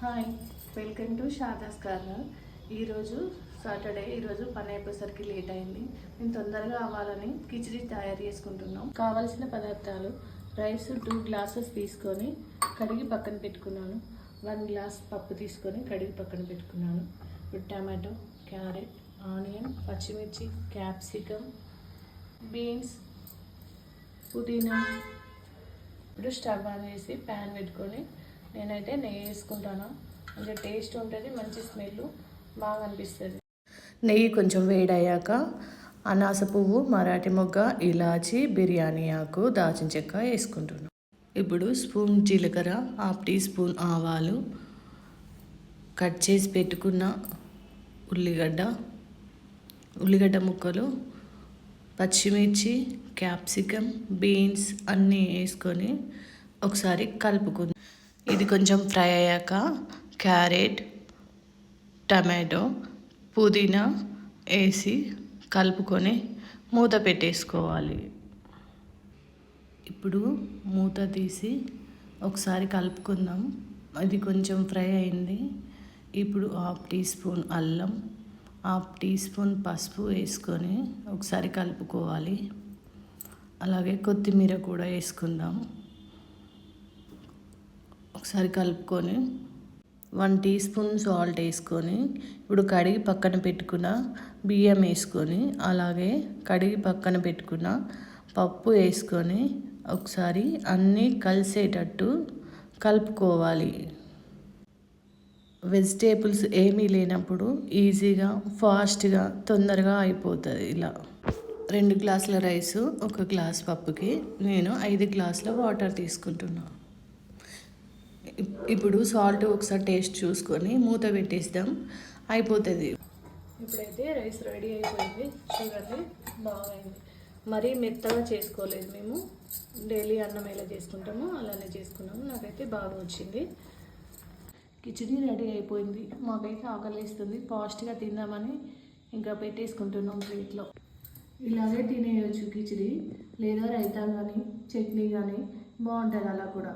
Hi, welcome to Shada's corner. ఈరోజు Saturday. ఈరోజు పని అయిపోయేసరికి లేట్ అయింది. మేము తొందరగా అవ్వాలని కిచిడి తయారు చేసుకుంటున్నాం. కావలసిన పదార్థాలు: రైస్ 2 గ్లాసెస్ తీసుకొని కడిగి పక్కన పెట్టుకున్నాను. 1 గ్లాస్ పప్పు తీసుకొని కడిగి పక్కన పెట్టుకున్నాను. ఇప్పుడు టమాటో, క్యారెట్, ఆనియన్, పచ్చిమిర్చి, క్యాప్సికమ్, బీన్స్, పుదీనా. ఇప్పుడు స్టవ్ ఆన్ చేసి ప్యాన్ పెట్టుకొని నేనైతే నెయ్యి వేసుకుంటాను. కొంచెం టేస్ట్ ఉంటుంది, మంచి స్మెల్ బాగా అనిపిస్తుంది. నెయ్యి కొంచెం వేడయ్యాక అనాస పువ్వు, మరాఠీ మొగ్గ, ఇలాచి, బిర్యానీ ఆకు, దాల్చిన చెక్క వేసుకుంటున్నాను. ఇప్పుడు స్పూన్ జీలకర్ర, హాఫ్ టీ స్పూన్ ఆవాలు, కట్ చేసి పెట్టుకున్న ఉల్లిగడ్డ ముక్కలు, పచ్చిమిర్చి, క్యాప్సికమ్, బీన్స్ అన్నీ వేసుకొని ఒకసారి కలుపుకుందాం. ఇది కొంచెం ఫ్రై అయ్యాక క్యారెట్, టమాటో, పుదీనా వేసి కలుపుకొని మూత పెట్టేసుకోవాలి. ఇప్పుడు మూత తీసి ఒకసారి కలుపుకుందాం. అది కొంచెం ఫ్రై అయింది. ఇప్పుడు హాఫ్ టీ స్పూన్ అల్లం, హాఫ్ టీ స్పూన్ పసుపు వేసుకొని ఒకసారి కలుపుకోవాలి. అలాగే కొత్తిమీర కూడా వేసుకుందాం. ఒకసారి కలుపుకొని 1 టీ స్పూన్ సాల్ట్ వేసుకొని ఇప్పుడు కడిగి పక్కన పెట్టుకున్న బియ్యం వేసుకొని అలాగే కడిగి పక్కన పెట్టుకున్న పప్పు వేసుకొని ఒకసారి అన్నీ కలిసేటట్టు కలుపుకోవాలి. వెజిటేబుల్స్ ఏమీ లేనప్పుడు ఈజీగా, ఫాస్ట్గా, తొందరగా అయిపోతుంది. ఇలా 2 గ్లాసుల రైసు, 1 గ్లాస్ పప్పుకి నేను 5 గ్లాసుల వాటర్ తీసుకుంటున్నాను. ఇప్పుడు సాల్ట్ ఒకసారి టేస్ట్ చూసుకొని మూత పెట్టేద్దాం, అయిపోతుంది. ఇప్పుడైతే రైస్ రెడీ అయిపోయింది. చూడండి, బాగైంది. మరీ మెత్తగా చేసుకోలేదు. మేము డైలీ అన్నం ఎలా చేసుకుంటామో అలానే చేసుకున్నాము. నాకైతే బాగా వచ్చింది. కిచిడి రెడీ అయిపోయింది. మాకైతే ఆకలిస్తుంది. ఫాస్ట్గా తిందామని ఇంకా పెట్టేసుకుంటున్నాం ప్లేట్లో. ఇలాగే తినేయచ్చు కిచిడి, లేదా రైతా కానీ చట్నీ కానీ బాగుంటుంది. అలా కూడా